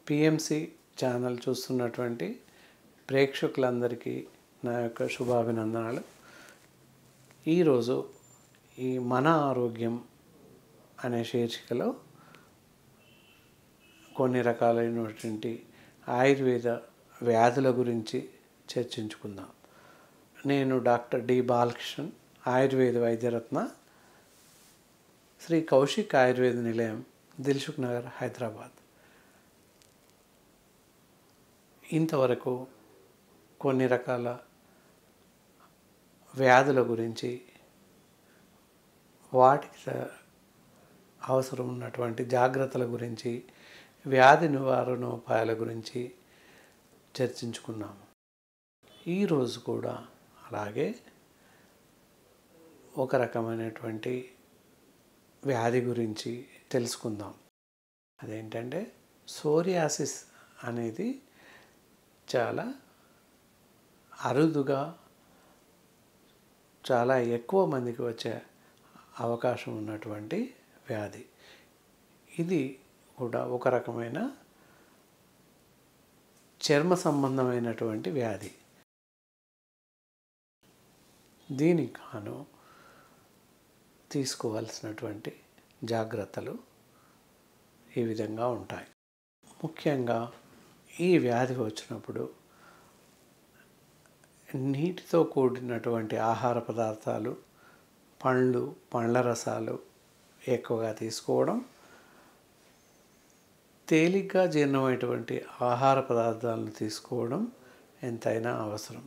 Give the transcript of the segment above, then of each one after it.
PMC channel చూస్తున్నటువంటి ప్రేక్షకులందరికీ నా యొక్క శుభాభినందనలు. ఈరోజు ఈ మన ఆరోగ్యం అనే శీర్షికలో కొన్ని రకాలైనటువంటి ఆయుర్వేద వ్యాధుల గురించి చర్చించుకుందాం. నేను డాక్టర్ డి బాలకృష్ణన్, ఆయుర్వేద వైద్యరత్న, శ్రీ కౌశిక్ ఆయుర్వేద నిలయం, దిల్సుఖ్ నగర్, హైదరాబాద్. ఇంతవరకు కొన్ని రకాల వ్యాధుల గురించి, వాటికి అవసరం ఉన్నటువంటి జాగ్రత్తల గురించి, వ్యాధి నివారణోపాయాల గురించి చర్చించుకున్నాము. ఈరోజు కూడా అలాగే ఒక రకమైనటువంటి వ్యాధి గురించి తెలుసుకుందాం. అదేంటంటే సోరియాసిస్ అనేది చాలా అరుదుగా చాలా ఎక్కువ మందికి వచ్చే అవకాశం ఉన్నటువంటి వ్యాధి. ఇది కూడా ఒక రకమైన చర్మ సంబంధమైనటువంటి వ్యాధి. దీనికి గాను తీసుకోవాల్సినటువంటి జాగ్రత్తలు ఈ విధంగా ఉంటాయి. ముఖ్యంగా ఈ వ్యాధి వచ్చినప్పుడు నీటితో కూడినటువంటి ఆహార పదార్థాలు, పండ్లు, పండ్ల రసాలు ఎక్కువగా తీసుకోవడం, తేలిగ్గా జీర్ణమైనటువంటి ఆహార పదార్థాలను తీసుకోవడం ఎంతైనా అవసరం.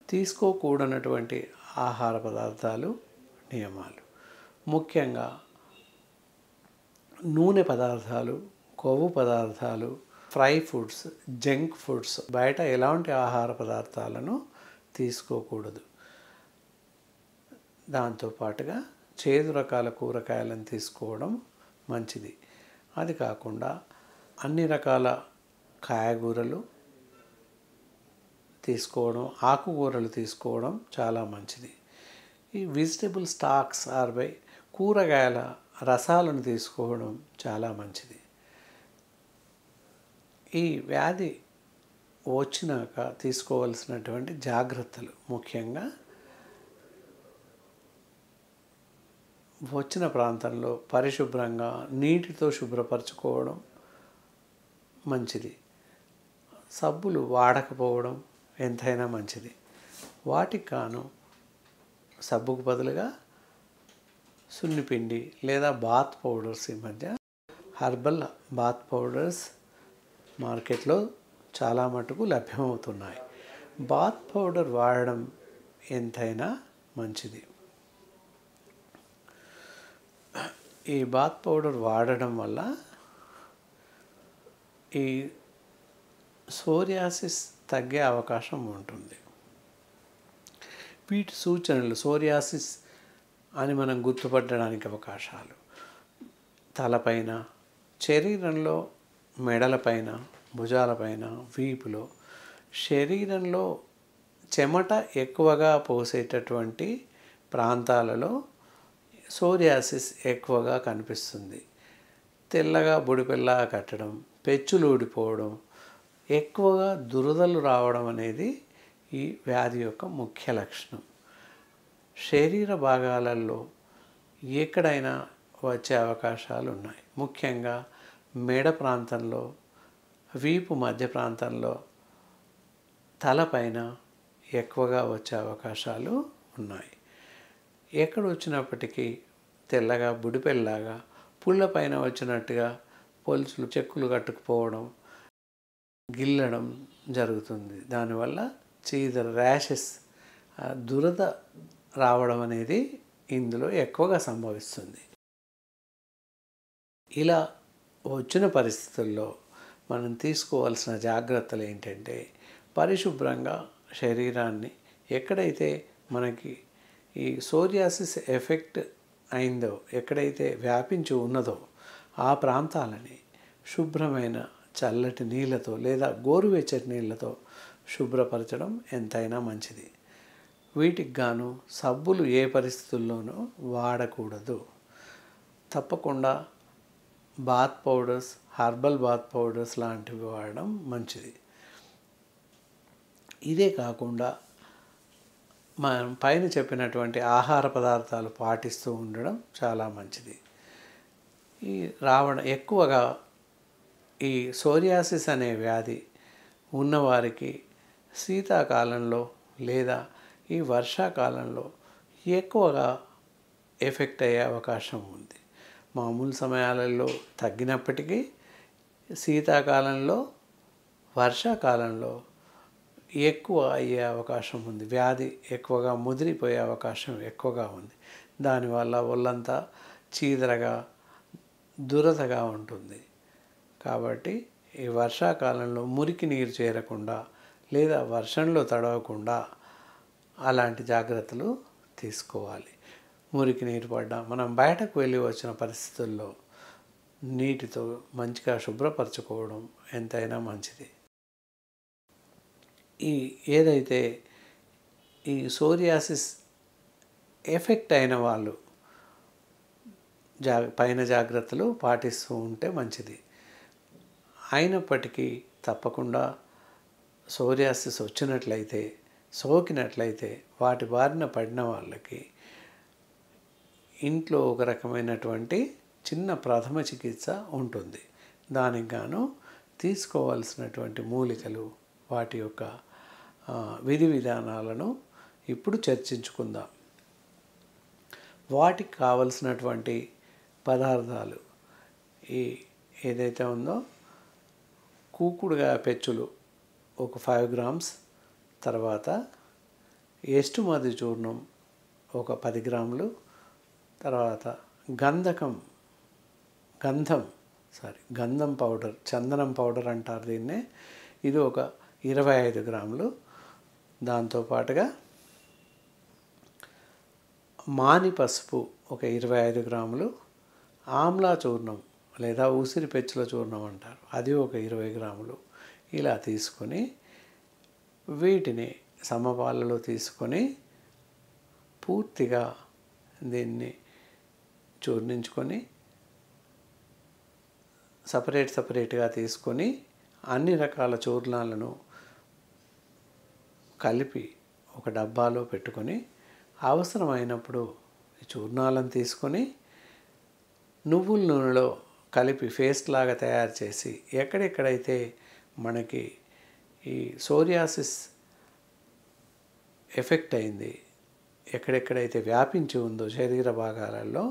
తీసుకోకూడనటువంటి ఆహార పదార్థాలు, నియమాలు ముఖ్యంగా నూనె పదార్థాలు, కొవ్వు పదార్థాలు, ఫ్రై ఫుడ్స్, జంక్ ఫుడ్స్, బయట ఎలాంటి ఆహార పదార్థాలను తీసుకోకూడదు. దాంతోపాటుగా చేదు రకాల కూరగాయలను తీసుకోవడం మంచిది. అది కాకుండా అన్ని రకాల కాయగూరలు తీసుకోవడం, ఆకుకూరలు తీసుకోవడం చాలా మంచిది. ఈ వెజిటబుల్ స్టాక్స్ ఆర్బై కూరగాయల రసాలను తీసుకోవడం చాలా మంచిది. ఈ వ్యాధి వచ్చినాక తీసుకోవాల్సినటువంటి జాగ్రత్తలు ముఖ్యంగా వచ్చిన ప్రాంతంలో పరిశుభ్రంగా నీటితో శుభ్రపరచుకోవడం మంచిది. సబ్బులు వాడకపోవడం ఎంతైనా మంచిది. వాటికి కాను సబ్బుకు బదులుగా సున్నిపిండి లేదా బాత్ పౌడర్స్, ఈ మధ్య హర్బల్ బాత్ పౌడర్స్ మార్కెట్లో చాలా మటుకు లభ్యమవుతున్నాయి. బాత్ పౌడర్ వాడడం ఎంతైనా మంచిది. ఈ బాత్ పౌడర్ వాడడం వల్ల ఈ సోరియాసిస్ తగ్గే అవకాశం ఉంటుంది. వీటి సూచనలు సోరియాసిస్ అని మనం గుర్తుపట్టడానికి అవకాశాలు: తలపైన, శరీరంలో మెడలపైన, భుజాలపైన, వీపులో, శరీరంలో చెమట ఎక్కువగా పోసేటటువంటి ప్రాంతాలలో సోరియాసిస్ ఎక్కువగా కనిపిస్తుంది. తెల్లగా బుడిపెల్లాగా కట్టడం, పెచ్చులు ఊడిపోవడం, ఎక్కువగా దురదలు రావడం అనేది ఈ వ్యాధి యొక్క ముఖ్య లక్షణం. శరీర భాగాలలో ఎక్కడైనా వచ్చే అవకాశాలు ఉన్నాయి. ముఖ్యంగా మెడ ప్రాంతంలో, వీపు మధ్య ప్రాంతంలో, తలపైన ఎక్కువగా వచ్చే అవకాశాలు ఉన్నాయి. ఎక్కడ వచ్చినప్పటికీ తెల్లగా బుడిపెల్లాగా పుళ్ళపైన వచ్చినట్టుగా పొలుసులు, చెక్కులు కట్టుకుపోవడం, గిల్లడం జరుగుతుంది. దానివల్ల చీదర, ర్యాషెస్, దురద రావడం అనేది ఇందులో ఎక్కువగా సంభవిస్తుంది. ఇలా వచ్చిన పరిస్థితుల్లో మనం తీసుకోవాల్సిన జాగ్రత్తలు ఏంటంటే, పరిశుభ్రంగా శరీరాన్ని ఎక్కడైతే మనకి ఈ సోరియాసిస్ ఎఫెక్ట్ అయిందో, ఎక్కడైతే వ్యాపించి ఉన్నదో ఆ ప్రాంతాలని శుభ్రమైన చల్లటి నీళ్ళతో లేదా గోరువెచ్చటి నీళ్ళతో శుభ్రపరచడం ఎంతైనా మంచిది. వీటికి గాను సబ్బులు ఏ పరిస్థితుల్లోనూ వాడకూడదు. తప్పకుండా bath powders, herbal bath powders లాంటివి వాడడం మంచిది. ఇదే కాకుండా మనం పైన చెప్పినటువంటి ఆహార పదార్థాలు పాటిస్తూ ఉండడం చాలా మంచిది. ఈ ఎక్కువగా ఈ సోరియాసిస్ అనే వ్యాధి ఉన్నవారికి శీతాకాలంలో లేదా ఈ వర్షాకాలంలో ఎక్కువగా ఎఫెక్ట్ అయ్యే అవకాశం ఉంది. మామూలు సమయాలలో తగ్గినప్పటికీ శీతాకాలంలో, వర్షాకాలంలో ఎక్కువ అయ్యే అవకాశం ఉంది. వ్యాధి ఎక్కువగా ముదిరిపోయే అవకాశం ఎక్కువగా ఉంది. దానివల్ల ఒళ్ళంతా చీదరగా, దురదగా ఉంటుంది. కాబట్టి ఈ వర్షాకాలంలో మురికి నీరు చేరకుండా లేదా వర్షంలో తడవకుండా అలాంటి జాగ్రత్తలు తీసుకోవాలి. మురికి నీరు పడ్డా మనం బయటకు వెళ్ళి వచ్చిన పరిస్థితుల్లో నీటితో మంచిగా శుభ్రపరచుకోవడం ఎంతైనా మంచిది. ఏదైతే ఈ సోరియాసిస్ ఎఫెక్ట్ అయిన వాళ్ళు పైన జాగ్రత్తలు పాటిస్తూ ఉంటే మంచిది. అయినప్పటికీ తప్పకుండా సోరియాసిస్ వచ్చినట్లయితే, సోకినట్లయితే వాటి బారిన పడిన వాళ్ళకి ఇంట్లో ఒక రకమైనటువంటి చిన్న ప్రథమ చికిత్స ఉంటుంది. దానికి గాను తీసుకోవాల్సినటువంటి మూలికలు, వాటి యొక్క విధి విధానాలను ఇప్పుడు చర్చించుకుందాం. వాటికి కావలసినటువంటి పదార్థాలు ఏదైతే ఉందో, కూకుడుగాయ పెచ్చులు ఒక 5 grams, తర్వాత ఎస్టుమది చూర్ణం ఒక 10 grams, తర్వాత గంధం పౌడర్, చందనం పౌడర్ అంటారు దీన్నే, ఇది ఒక 25 grams. దాంతోపాటుగా మాని పసుపు ఒక 25 grams, ఆమ్లా చూర్ణం లేదా ఉసిరి పెచ్చుల చూర్ణం అంటారు, అది ఒక 20 grams. ఇలా తీసుకొని వీటిని సమపాలలో తీసుకొని పూర్తిగా దీన్ని చూర్ణించుకొని సపరేట్గా తీసుకొని అన్ని రకాల చూర్ణాలను కలిపి ఒక డబ్బాలో పెట్టుకొని అవసరమైనప్పుడు ఈ చూర్ణాలను తీసుకొని నువ్వుల నూనెలో కలిపి పేస్ట్ లాగా తయారు చేసి ఎక్కడెక్కడైతే మనకి ఈ సోరియాసిస్ ఎఫెక్ట్ అయింది, ఎక్కడెక్కడైతే వ్యాపించి ఉందో శరీర భాగాలలో,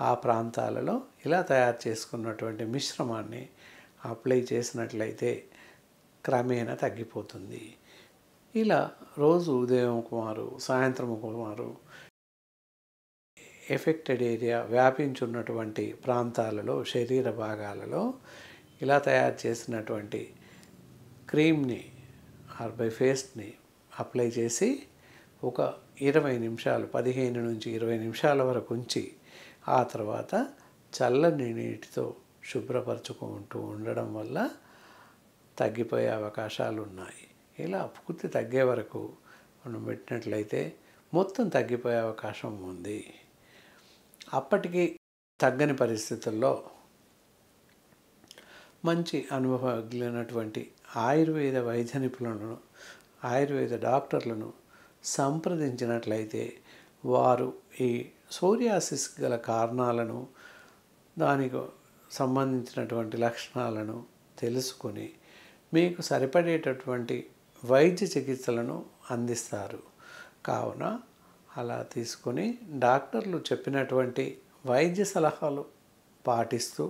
ఆ ప్రాంతాలలో ఇలా తయారు చేసుకున్నటువంటి మిశ్రమాన్ని అప్లై చేసినట్లయితే క్రమేణా తగ్గిపోతుంది. ఇలా రోజు ఉదయం ఒకమారు, సాయంత్రం ఒకమారు ఎఫెక్టెడ్ ఏరియా, వ్యాపించున్నటువంటి ప్రాంతాలలో, శరీర భాగాలలో ఇలా తయారు చేసినటువంటి క్రీమ్ని, హెర్బల్ పేస్ట్ని అప్లై చేసి ఒక 20 నిమిషాలు, 15 నుంచి 20 నిమిషాల వరకు ఉంచి ఆ తర్వాత చల్లని నీటితో శుభ్రపరచుకుంటూ ఉండడం వల్ల తగ్గిపోయే అవకాశాలు ఉన్నాయి. ఇలా పూర్తి తగ్గే వరకు మనం పెట్టినట్లయితే మొత్తం తగ్గిపోయే అవకాశం ఉంది. అప్పటికి తగ్గని పరిస్థితుల్లో మంచి అనుభవజ్ఞులైనటువంటి ఆయుర్వేద వైద్య నిపుణులను, ఆయుర్వేద డాక్టర్లను సంప్రదించినట్లయితే వారు ఈ సోరియాసిస్ గల కారణాలను, దానికి సంబంధించినటువంటి లక్షణాలను తెలుసుకొని మీకు సరిపడేటటువంటి వైద్య చికిత్సలను అందిస్తారు. కావున అలా తీసుకొని డాక్టర్లు చెప్పినటువంటి వైద్య సలహాలు పాటిస్తూ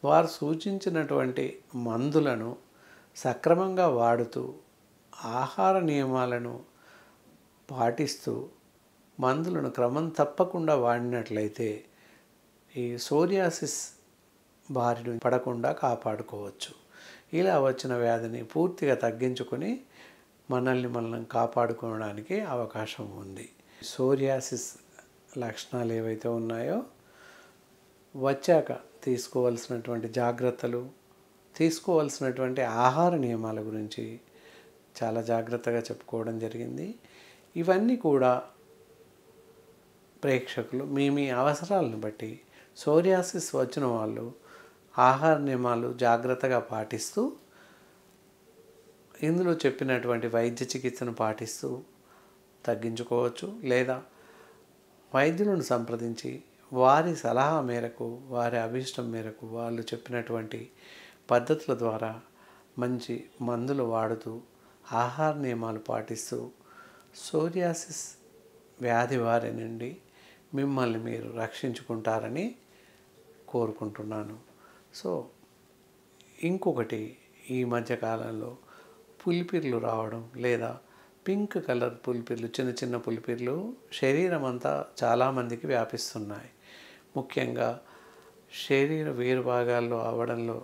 వారు సూచించినటువంటి మందులను సక్రమంగా వాడుతూ ఆహార నియమాలను పాటిస్తూ మందులను క్రమం తప్పకుండా వాడినట్లయితే ఈ సోరియాసిస్ బారిన పడకుండా కాపాడుకోవచ్చు. ఇలా వచ్చిన వ్యాధిని పూర్తిగా తగ్గించుకొని మనం కాపాడుకోవడానికి అవకాశం ఉంది. సోరియాసిస్ లక్షణాలు ఏవైతే ఉన్నాయో వచ్చాక తీసుకోవాల్సినటువంటి జాగ్రత్తలు, తీసుకోవాల్సినటువంటి ఆహార నియమాల గురించి చాలా జాగ్రత్తగా చెప్పుకోవడం జరిగింది. ఇవన్నీ కూడా ప్రేక్షకులు మీ అవసరాలను బట్టి సోరియాసిస్ వచ్చిన వాళ్ళు ఆహార నియమాలు జాగ్రత్తగా పాటిస్తూ ఇందులో చెప్పినటువంటి వైద్య చికిత్సను పాటిస్తూ తగ్గించుకోవచ్చు. లేదా వైద్యులను సంప్రదించి వారి సలహా మేరకు, వారి అభిష్టం మేరకు వాళ్ళు చెప్పినటువంటి పద్ధతుల ద్వారా మంచి మందులు వాడుతూ ఆహార నియమాలు పాటిస్తూ సోరియాసిస్ వ్యాధి వారి నుండి మిమ్మల్ని మీరు రక్షించుకుంటారని కోరుకుంటున్నాను. సో ఇంకొకటి, ఈ మధ్యకాలంలో పులిపిర్లు రావడం లేదా పింక్ కలర్ పులిపిర్లు, చిన్న చిన్న పులిపిర్లు శరీరం అంతా చాలామందికి వ్యాపిస్తున్నాయి. ముఖ్యంగా శరీర వేరు భాగాల్లో అవ్వడంలో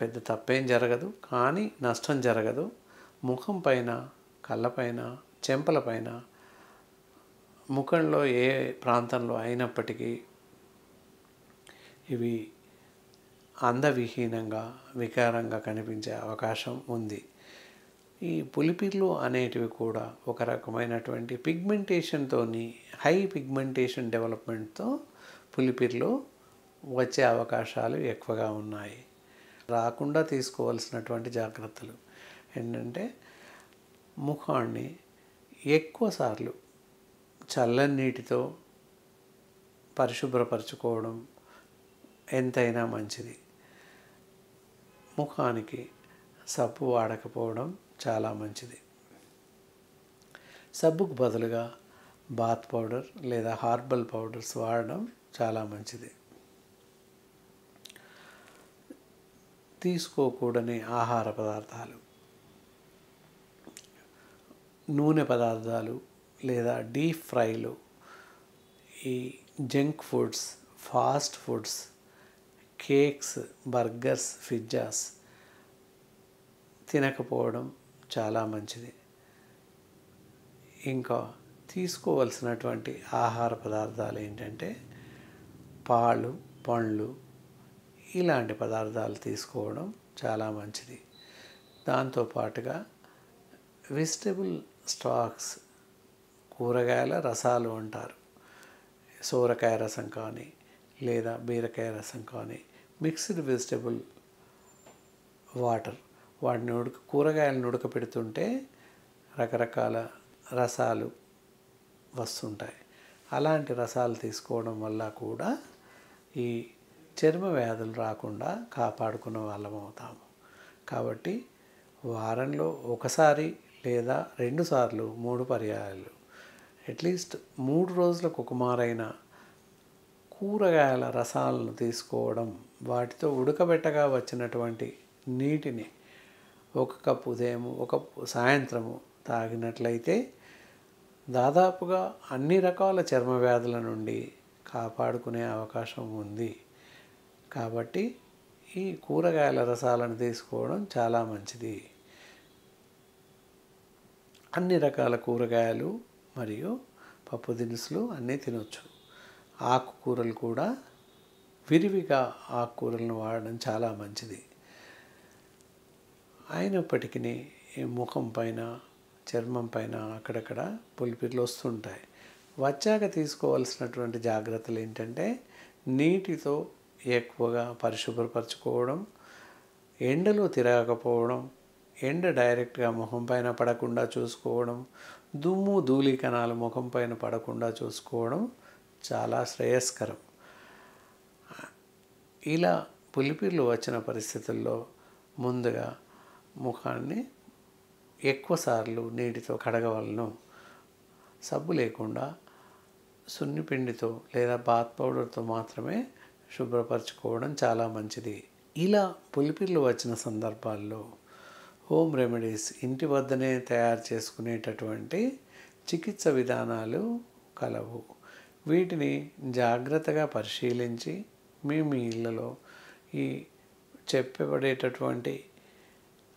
పెద్ద తప్పేం జరగదు, కానీ నష్టం జరగదు. ముఖం పైన, కళ్ళపైన, చెంపలపైన, ముఖంలో ఏ ప్రాంతంలో అయినప్పటికీ ఇవి అందవిహీనంగా, వికారంగా కనిపించే అవకాశం ఉంది. ఈ పులిపిర్లు అనేటివి కూడా ఒక రకమైనటువంటి పిగ్మెంటేషన్తో, హై పిగ్మెంటేషన్ డెవలప్మెంట్తో పులిపిర్లు వచ్చే అవకాశాలు ఎక్కువగా ఉన్నాయి. రాకుండా తీసుకోవాల్సినటువంటి జాగ్రత్తలు ఏంటంటే, ముఖాన్ని ఎక్కువసార్లు చల్లని నీటితో పరిశుభ్రపరచుకోవడం ఎంతైనా మంచిది. ముఖానికి సబ్బు వాడకపోవడం చాలా మంచిది. సబ్బుకు బదులుగా బాత్ పౌడర్ లేదా హార్బల్ పౌడర్స్ వాడడం చాలా మంచిది. తీసుకోకూడని ఆహార పదార్థాలు, నూనె పదార్థాలు లేదా డీప్ ఫ్రైలు, ఈ junk foods, fast foods, cakes, burgers, pizzas తినకపోవడం చాలా మంచిది. ఇంకా తీసుకోవలసినటువంటి ఆహార పదార్థాలు ఏంటంటే పాలు, పండ్లు ఇలాంటి పదార్థాలు తీసుకోవడం చాలా మంచిది. దాంతోపాటుగా వెజిటబుల్ స్టాక్స్, కూరగాయల రసాలు అంటారు, సోరకాయ రసం కానీ లేదా బీరకాయ రసం కానీ, మిక్స్డ్ వెజిటబుల్ వాటర్, వాటిని కూరగాయలను ఉడకపెడుతుంటే రకరకాల రసాలు వస్తుంటాయి. అలాంటి రసాలు తీసుకోవడం వల్ల కూడా ఈ చర్మ వ్యాధులు రాకుండా కాపాడుకున్న వాళ్ళం అవుతాము. కాబట్టి వారంలో ఒకసారి లేదా 2 సార్లు, 3 పర్యాయాలు, అట్లీస్ట్ 3 రోజులకు ఒక మారైన కూరగాయల రసాలను తీసుకోవడం, వాటితో ఉడకబెట్టగా వచ్చినటువంటి నీటిని 1 కప్పు ఉదయం, 1 కప్పు సాయంత్రము తాగినట్లయితే దాదాపుగా అన్ని రకాల చర్మ వ్యాధుల నుండి కాపాడుకునే అవకాశం ఉంది. కాబట్టి ఈ కూరగాయల రసాలను తీసుకోవడం చాలా మంచిది. అన్ని రకాల కూరగాయలు మరియు పప్పు దినుసులు అన్నీ తినొచ్చు. ఆకుకూరలు కూడా విరివిగా ఆకుకూరలను వాడడం చాలా మంచిది. అయినప్పటికీ ఈ ముఖం పైన, చర్మం పైన అక్కడక్కడ పులిపిర్లు వస్తుంటాయి. వచ్చాక తీసుకోవాల్సినటువంటి జాగ్రత్తలు ఏంటంటే, నీటితో ఎక్కువగా పరిశుభ్రపరచుకోవడం, ఎండలో తిరగకపోవడం, ఎండ డైరెక్ట్గా ముఖం పైన పడకుండా చూసుకోవడం, దుమ్ము ధూళి కణాలు ముఖం పైన పడకుండా చూసుకోవడం చాలా శ్రేయస్కరం. ఇలా పులిపిర్లు వచ్చిన పరిస్థితుల్లో ముందుగా ముఖాన్ని ఎక్కువసార్లు నీటితో కడగవలను. సబ్బు లేకుండా సున్నిపిండితో లేదా బాత్ పౌడర్తో మాత్రమే శుభ్రపరచుకోవడం చాలా మంచిది. ఇలా పులిపిర్లు వచ్చిన సందర్భాల్లో హోమ్ రెమెడీస్, ఇంటి వద్దనే తయారు చేసుకునేటటువంటి చికిత్స విధానాలు కలవు. వీటిని జాగ్రత్తగా పరిశీలించి మీ ఇళ్ళలో ఈ చెప్పబడేటటువంటి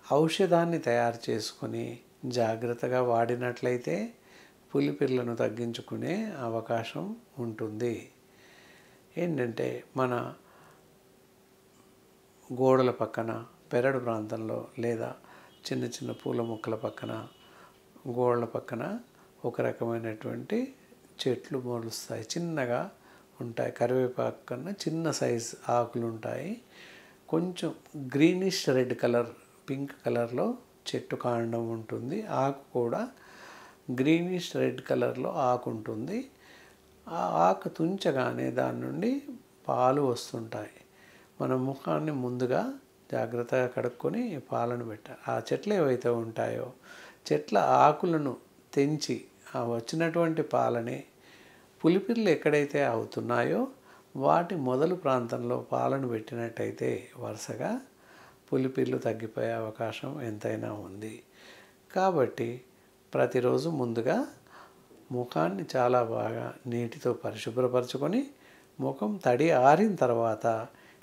ఔషధాన్ని తయారు చేసుకొని జాగ్రత్తగా వాడినట్లయితే పులిపిర్లను తగ్గించుకునే అవకాశం ఉంటుంది. ఏంటంటే, మన గోడల పక్కన, పెరడు ప్రాంతంలో లేదా చిన్న చిన్న పూల మొక్కల పక్కన, గోడల పక్కన ఒక రకమైనటువంటి చెట్లు మొలుస్తాయి, చిన్నగా ఉంటాయి. కరివేపాకు కన్నా చిన్న సైజ్ ఆకులు ఉంటాయి. కొంచెం గ్రీనిష్ రెడ్ కలర్, పింక్ కలర్లో చెట్టు కాండం ఉంటుంది. ఆకు కూడా గ్రీనిష్ రెడ్ కలర్లో ఆకు ఉంటుంది. ఆ ఆకు తుంచగానే దాని నుండి పాలు వస్తుంటాయి. మన ముఖాన్ని ముందుగా జాగ్రత్తగా కడుక్కొని పాలను పెట్టాలి. ఆ చెట్లు ఏవైతే ఉంటాయో చెట్ల ఆకులను తెంచి ఆ వచ్చినటువంటి పాలని పులిపిర్లు ఎక్కడైతే అవుతున్నాయో వాటి మొదలు ప్రాంతంలో పాలను పెట్టినట్టయితే వరుసగా పులిపిర్లు తగ్గిపోయే అవకాశం ఎంతైనా ఉంది. కాబట్టి ప్రతిరోజు ముందుగా ముఖాన్ని చాలా బాగా నీటితో పరిశుభ్రపరచుకొని ముఖం తడి ఆరిన తర్వాత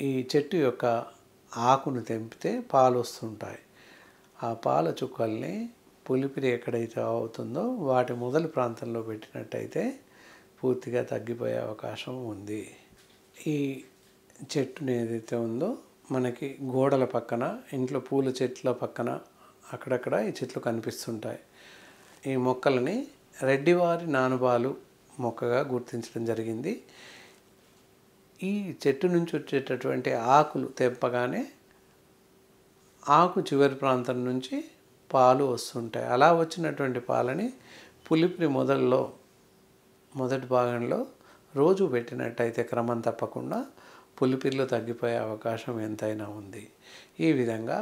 ఈ చెట్టు యొక్క ఆకును తెంపితే పాలు వస్తుంటాయి. ఆ పాల చుక్కల్ని పులిపిరి ఎక్కడైతే అవుతుందో వాటి మొదలు ప్రాంతంలో పెట్టినట్టయితే పూర్తిగా తగ్గిపోయే అవకాశం ఉంది. ఈ చెట్టుని ఏదైతే ఉందో మనకి గోడల పక్కన, ఇంట్లో పూల చెట్ల పక్కన అక్కడక్కడ ఈ చెట్లు కనిపిస్తుంటాయి. ఈ మొక్కలని రెడ్డివారి నానుబాలు మొక్కగా గుర్తించడం జరిగింది. ఈ చెట్టు నుంచి వచ్చేటటువంటి ఆకులు తెంపగానే ఆకు చివరి ప్రాంతం నుంచి పాలు వస్తుంటాయి. అలా వచ్చినటువంటి పాలని పులిపిరి మొదటి భాగంలో రోజు పెట్టినట్టయితే క్రమం తప్పకుండా పులిపిర్లు తగ్గిపోయే అవకాశం ఎంతైనా ఉంది. ఈ విధంగా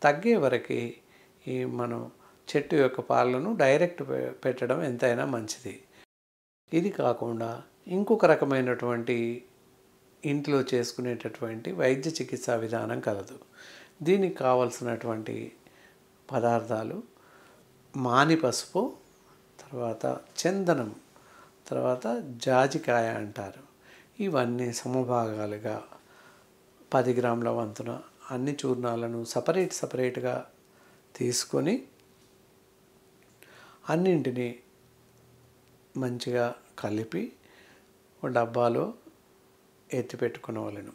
తగ్గే వరకు మనం చెట్టు యొక్క పాలను డైరెక్ట్ పెట్టడం ఎంతైనా మంచిది. ఇది కాకుండా ఇంకొక రకమైనటువంటి ఇంట్లో చేసుకునేటటువంటి వైద్య చికిత్సా విధానం కలదు. దీనికి కావలసినటువంటి పదార్థాలు మాని పసుపు, తర్వాత చందనం, తర్వాత జాజికాయ అంటారు. ఇవన్నీ సమభాగాలుగా 10 గ్రాముల వంతున అన్ని చూర్ణాలను సపరేట్గా తీసుకొని అన్నింటినీ మంచిగా కలిపి ఒక డబ్బాలో ఎత్తిపెట్టుకునవలెను.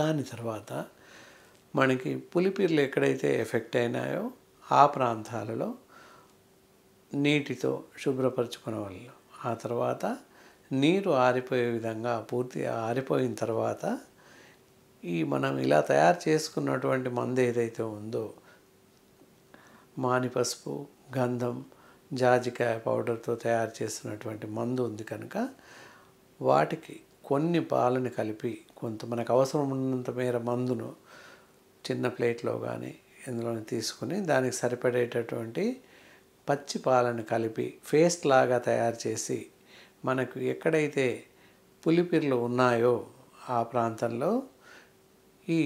దాని తర్వాత మనకి పులిపిర్లు ఎక్కడైతే ఎఫెక్ట్ అయినాయో ఆ ప్రాంతాలలో నీటితో శుభ్రపరచుకునవలెను. ఆ తర్వాత నీరు ఆరిపోయే విధంగా పూర్తిగా ఆరిపోయిన తర్వాత మనం ఇలా తయారు చేసుకున్నటువంటి మందు ఏదైతే ఉందో మాని పసుపు, గంధం, జాజికాయ పౌడర్తో తయారు చేస్తున్నటువంటి మందు ఉంది కనుక వాటికి కొన్ని పాలను కలిపి మనకు అవసరం ఉన్నంత మేర మందును చిన్న ప్లేట్లో కానీ ఇందులో తీసుకుని దానికి సరిపడేటటువంటి పచ్చి పాలను కలిపి పేస్ట్ లాగా తయారు చేసి మనకు ఎక్కడైతే పులిపిర్లు ఉన్నాయో ఆ ప్రాంతంలో ఈ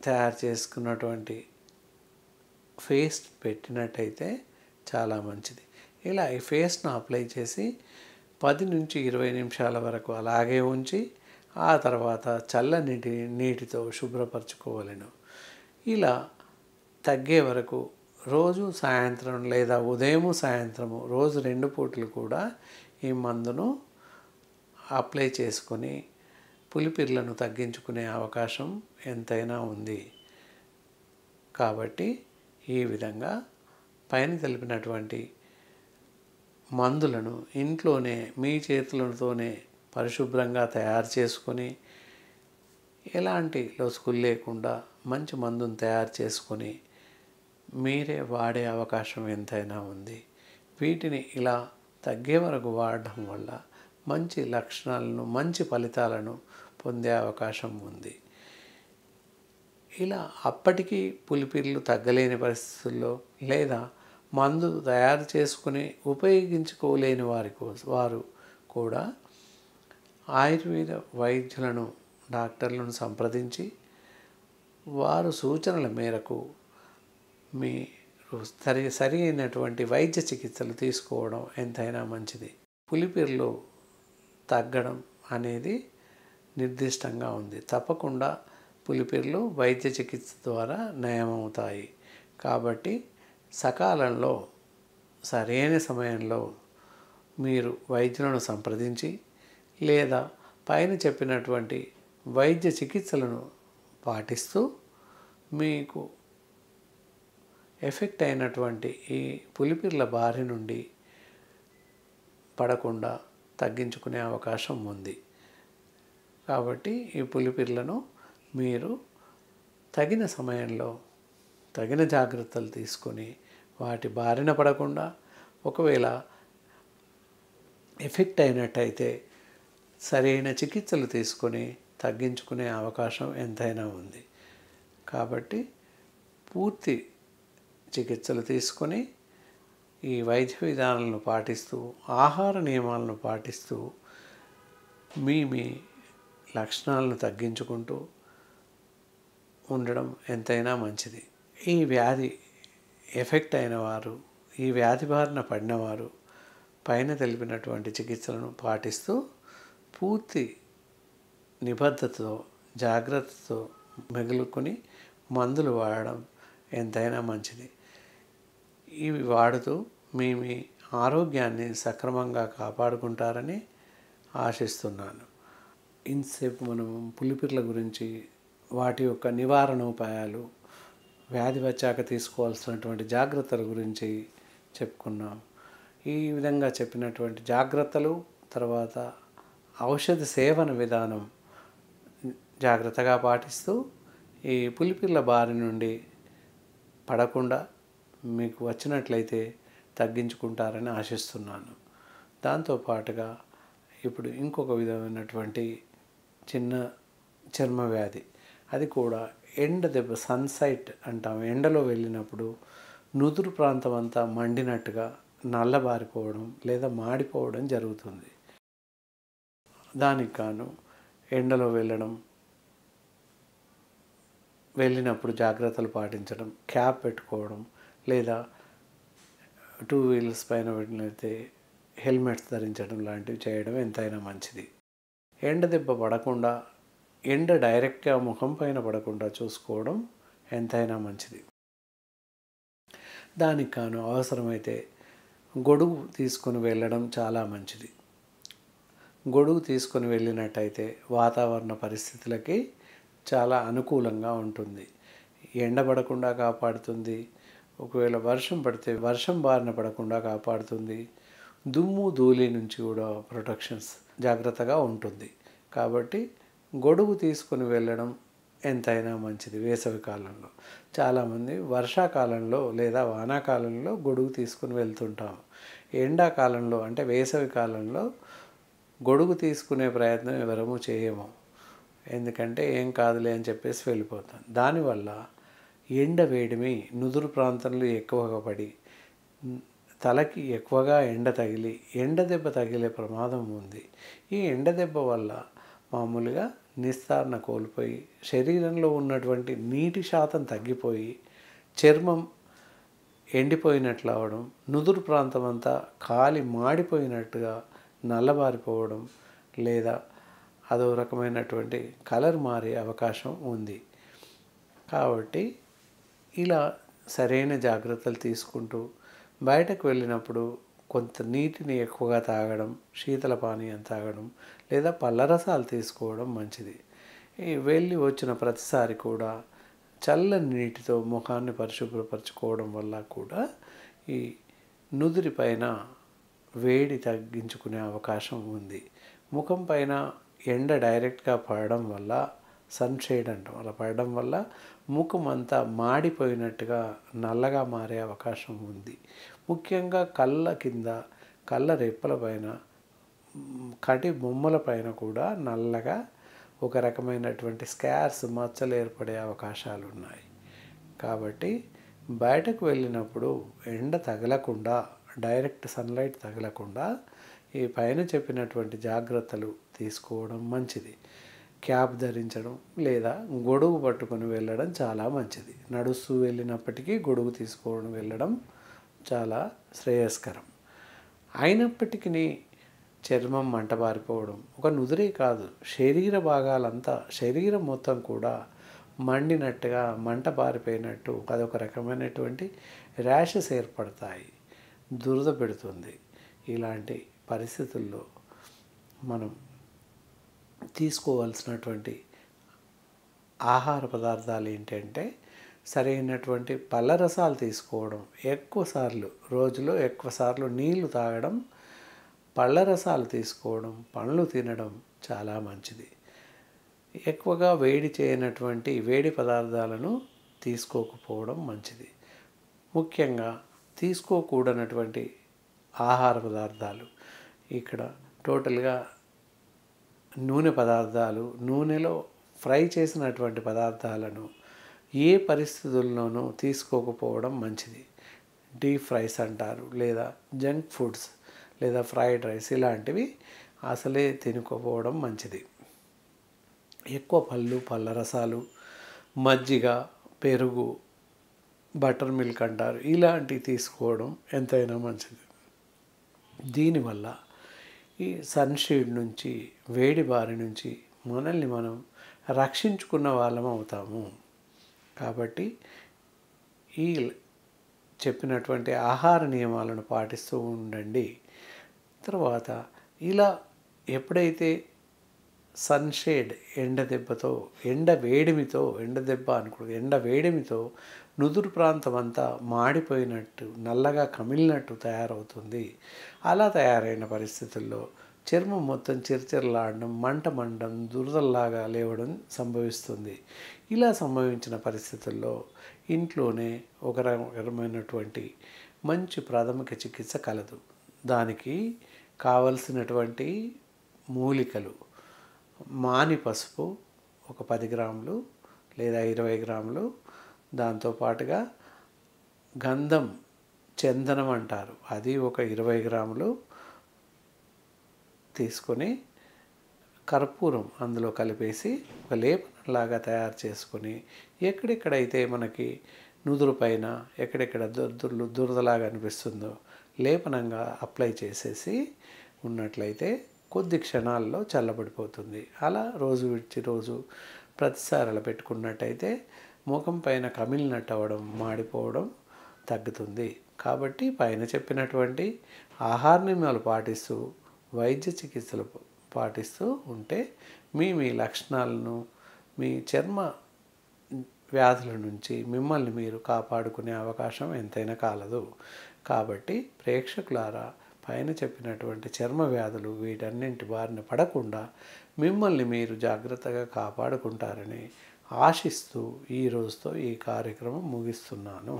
తయారు చేసుకున్నటువంటి పేస్ట్ పెట్టినట్టయితే చాలా మంచిది. ఇలా ఈ పేస్ట్ను అప్లై చేసి 10 నుంచి 20 నిమిషాల వరకు అలాగే ఉంచి ఆ తర్వాత చల్లని నీటితో శుభ్రపరచుకోవలెను. ఇలా తగ్గే వరకు రోజు సాయంత్రం లేదా ఉదయం సాయంత్రము రోజు 2 పూటలు కూడా ఈ మందును అప్లై చేసుకొని పులిపిర్లను తగ్గించుకునే అవకాశం ఎంతైనా ఉంది. కాబట్టి ఈ విధంగా పైన తెలిపినటువంటి మందులను ఇంట్లోనే మీ చేతులతోనే పరిశుభ్రంగా తయారు చేసుకొని ఎలాంటి లొసుగులు లేకుండా మంచి మందును తయారు చేసుకొని మీరే వాడే అవకాశం ఎంతైనా ఉంది. వీటిని ఇలా తగ్గే వరకు వాడడం వల్ల మంచి లక్షణాలను, మంచి ఫలితాలను పొందే అవకాశం ఉంది. ఇలా అప్పటికీ పులిపిర్లు తగ్గలేని పరిస్థితుల్లో లేదా మందు తయారు చేసుకుని ఉపయోగించుకోలేని వారు కూడా ఆయుర్వేద వైద్యులను, డాక్టర్లను సంప్రదించి వారు సూచనల మేరకు మీరు సరి అయినటువంటి వైద్య చికిత్సలు తీసుకోవడం ఎంతైనా మంచిది. పులిపిర్లు తగ్గడం అనేది నిర్దిష్టంగా ఉంది. తప్పకుండా పులిపిర్లు వైద్య చికిత్స ద్వారా నయమవుతాయి. కాబట్టి సకాలంలో సరైన సమయంలో మీరు వైద్యులను సంప్రదించి లేదా పైన చెప్పినటువంటి వైద్య చికిత్సలను పాటిస్తూ మీకు ఎఫెక్ట్ అయినటువంటి ఈ పులిపిర్ల బారి నుండి పడకుండా తగ్గించుకునే అవకాశం ఉంది. కాబట్టి ఈ పులిపిర్లను మీరు తగిన సమయంలో తగిన జాగ్రత్తలు తీసుకొని వాటి బారిన పడకుండా, ఒకవేళ ఎఫెక్ట్ అయినట్టయితే సరైన చికిత్సలు తీసుకొని తగ్గించుకునే అవకాశం ఎంతైనా ఉంది. కాబట్టి పూర్తి చికిత్సలు తీసుకొని ఈ వైద్య విధానాలను పాటిస్తూ, ఆహార నియమాలను పాటిస్తూ మీ లక్షణాలను తగ్గించుకుంటూ ఉండడం ఎంతైనా మంచిది. ఈ వ్యాధి ఎఫెక్ట్ అయిన వారు, ఈ వ్యాధి బారిన పడినవారు పైన తెలిపినటువంటి చికిత్సలను పాటిస్తూ పూర్తి నిబద్ధతతో, జాగ్రత్తతో మెగులుకొని మందులు వాడడం ఎంతైనా మంచిది. ఇవి వాడుతూ మీ ఆరోగ్యాన్ని సక్రమంగా కాపాడుకుంటారని ఆశిస్తున్నాను. ఇంతసేపు మనం పులిపిర్ల గురించి, వాటి యొక్క నివారణోపాయాలు, వ్యాధి వచ్చాక తీసుకోవాల్సినటువంటి జాగ్రత్తల గురించి చెప్పుకున్నాం. ఈ విధంగా చెప్పినటువంటి జాగ్రత్తలు, తర్వాత ఔషధ సేవన విధానం జాగ్రత్తగా పాటిస్తూ ఈ పులిపిర్ల బారి నుండి పడకుండా మీకు వచ్చినట్లయితే తగ్గించుకుంటారని ఆశిస్తున్నాను. దాంతోపాటుగా ఇప్పుడు ఇంకొక విధమైనటువంటి చిన్న చర్మ వ్యాధి, అది కూడా ఎండ దెబ్బ, సన్సైట్ అంటాం. ఎండలో వెళ్ళినప్పుడు నుదురు ప్రాంతం అంతా మండినట్టుగా నల్లబారిపోవడం లేదా మాడిపోవడం జరుగుతుంది. దానికి గాను ఎండలో వెళ్ళినప్పుడు జాగ్రత్తలు పాటించడం, క్యాప్ పెట్టుకోవడం, లేదా 2 వీలర్స్ పైన వెళ్ళినైతే హెల్మెట్స్ ధరించడం లాంటివి చేయడం ఎంతైనా మంచిది. ఎండ దెబ్బ పడకుండా, ఎండ డైరెక్ట్గా ముఖం పైన పడకుండా చూసుకోవడం ఎంతైనా మంచిది. దానికి గాను అవసరమైతే గొడుగు తీసుకొని వెళ్ళడం చాలా మంచిది. గొడుగు తీసుకొని వెళ్ళినట్టయితే వాతావరణ పరిస్థితులకి చాలా అనుకూలంగా ఉంటుంది. ఎండ పడకుండా కాపాడుతుంది. ఒకవేళ వర్షం పడితే వర్షం బారిన పడకుండా కాపాడుతుంది. దుమ్ము ధూళి నుంచి కూడా ప్రొటెక్షన్స్ జాగ్రత్తగా ఉంటుంది. కాబట్టి గొడుగు తీసుకొని వెళ్ళడం ఎంతైనా మంచిది. వేసవి కాలంలో చాలామంది వర్షాకాలంలో లేదా వానాకాలంలో గొడుగు తీసుకొని వెళ్తుంటాం. ఎండాకాలంలో అంటే వేసవి కాలంలో గొడుగు తీసుకునే ప్రయత్నం ఎవరము చేయము. ఎందుకంటే ఏం కాదులే అని చెప్పేసి వెళ్ళిపోతాం. దానివల్ల ఎండ వేడిమి నుదురు ప్రాంతంలో ఎక్కువగా పడి తలకి ఎక్కువగా ఎండ తగిలి ఎండ దెబ్బ తగిలే ప్రమాదం ఉంది. ఈ ఎండ దెబ్బ వల్ల మామూలుగా నిస్తారణ కోల్పోయి శరీరంలో ఉన్నటువంటి నీటి శాతం తగ్గిపోయి చర్మం ఎండిపోయినట్లు అవడం, నుదురు ప్రాంతం అంతా కాలి మాడిపోయినట్టుగా నల్లబారిపోవడం, లేదా అదో రకమైనటువంటి కలర్ మారే అవకాశం ఉంది. కాబట్టి ఇలా సరైన జాగ్రత్తలు తీసుకుంటూ బయటకు వెళ్ళినప్పుడు కొంత నీటిని ఎక్కువగా తాగడం, శీతల పానీయం తాగడం, లేదా పళ్ళరసాలు తీసుకోవడం మంచిది. వెళ్ళి వచ్చిన ప్రతిసారి కూడా చల్లని నీటితో ముఖాన్ని పరిశుభ్రపరచుకోవడం వల్ల కూడా ఈ నుదురి పైన వేడి తగ్గించుకునే అవకాశం ఉంది. ముఖం పైన ఎండ డైరెక్ట్గా పడడం వల్ల, సన్షేడ్ అంటాం, అలా పడడం వల్ల ముఖం అంతా మాడిపోయినట్టుగా నల్లగా మారే అవకాశం ఉంది. ముఖ్యంగా కళ్ళ కింద, కళ్ళ రెప్పల పైన, కటి బొమ్మల పైన కూడా నల్లగా ఒక రకమైనటువంటి స్కార్స్, మచ్చలు ఏర్పడే అవకాశాలు ఉన్నాయి. కాబట్టి బయటకు వెళ్ళినప్పుడు ఎండ తగలకుండా, డైరెక్ట్ సన్లైట్ తగలకుండా ఈ పైన చెప్పినటువంటి జాగ్రత్తలు తీసుకోవడం మంచిది. క్యాప్ ధరించడం లేదా గొడుగు పట్టుకొని వెళ్ళడం చాలా మంచిది. నడుస్తూ వెళ్ళినప్పటికీ గొడుగు తీసుకోవడం వెళ్ళడం చాలా శ్రేయస్కరం. అయినప్పటికీ చర్మం మంటబారిపోవడం ఒక నుదురే కాదు, శరీర భాగాలంతా, శరీరం మొత్తం కూడా మండినట్టుగా, మంట బారిపోయినట్టు అదొక రకమైనటువంటి ర్యాషెస్ ఏర్పడతాయి, దురద పెడుతుంది. ఇలాంటి పరిస్థితుల్లో మనం తీసుకోవాల్సినటువంటి ఆహార పదార్థాలు ఏంటంటే సరైనటువంటి పళ్ళ రసాలు తీసుకోవడం, ఎక్కువసార్లు రోజులో ఎక్కువసార్లు నీళ్లు తాగడం, పళ్ళ రసాలు తీసుకోవడం, పండ్లు తినడం చాలా మంచిది. ఎక్కువగా వేడి చేయనటువంటి వేడి పదార్థాలను తీసుకోకపోవడం మంచిది. ముఖ్యంగా తీసుకోకూడనటువంటి ఆహార పదార్థాలు ఇక్కడ టోటల్గా నూనె పదార్థాలు, నూనెలో ఫ్రై చేసినటువంటి పదార్థాలను ఏ పరిస్థితుల్లోనూ తీసుకోకపోవడం మంచిది. డీప్ ఫ్రైస్ అంటారు, లేదా జంక్ ఫుడ్స్, లేదా ఫ్రైడ్ రైస్ ఇలాంటివి అసలే తినుకోపోవడం మంచిది. ఎక్కువ పళ్ళు, పళ్ళ రసాలు, మజ్జిగ, పెరుగు, బటర్ మిల్క్ అంటారు, ఇలాంటివి తీసుకోవడం ఎంతైనా మంచిది. దీనివల్ల ఈ సన్షీడ్ నుంచి, వేడి బారి నుంచి మనల్ని మనం రక్షించుకున్న వాళ్ళం అవుతాము. కాబట్టి ఈ చెప్పినటువంటి ఆహార నియమాలను పాటిస్తూ ఉండండి. తర్వాత ఇలా ఎప్పుడైతే సన్షేడ్ ఎండ వేడిమితో ఎండ వేడిమితో నుదురు ప్రాంతం అంతా మాడిపోయినట్టు, నల్లగా కమిలినట్టు తయారవుతుంది. అలా తయారైన పరిస్థితుల్లో చర్మం మొత్తం చిరచిరలాడడం, మండడం, దురదల్లాగా లేవడం సంభవిస్తుంది. ఇలా సంభవించిన పరిస్థితుల్లో ఇంట్లోనే ఒక రకమైనటువంటి మంచి ప్రాథమిక చికిత్స కలదు. దానికి కావలసినటువంటి మూలికలు: మాని పసుపు ఒక 10 గ్రాములు లేదా 20 గ్రాములు, దాంతోపాటుగా గంధం, చందనం అంటారు, అది ఒక 20 గ్రాములు తీసుకొని కర్పూరం అందులో కలిపేసి ఒక లేపనంలాగా తయారు చేసుకొని ఎక్కడెక్కడైతే మనకి నుదురు పైన ఎక్కడెక్కడ దురదలాగా అనిపిస్తుందో లేపనంగా అప్లై చేసేసి ఉన్నట్లయితే కొద్ది క్షణాల్లో చల్లబడిపోతుంది. అలా రోజు విడిచి రోజు ప్రతిసారి అలా పెట్టుకున్నట్టయితే ముఖం పైన కమిలినట్టు అవ్వడం, మాడిపోవడం తగ్గుతుంది. కాబట్టి పైన చెప్పినటువంటి ఆహార నియమాలు పాటిస్తూ, వైద్య చికిత్సలు పాటిస్తూ ఉంటే మీ లక్షణాలను, మీ చర్మ వ్యాధుల నుంచి మిమ్మల్ని మీరు కాపాడుకునే అవకాశం ఎంతైనా కాలదు. కాబట్టి ప్రేక్షకులారా, పైన చెప్పినటువంటి చర్మ వ్యాధులు వీటన్నింటి బారిన పడకుండా మిమ్మల్ని మీరు జాగ్రత్తగా కాపాడుకుంటారని ఆశిస్తూ ఈ రోజుతో ఈ కార్యక్రమం ముగిస్తున్నాను.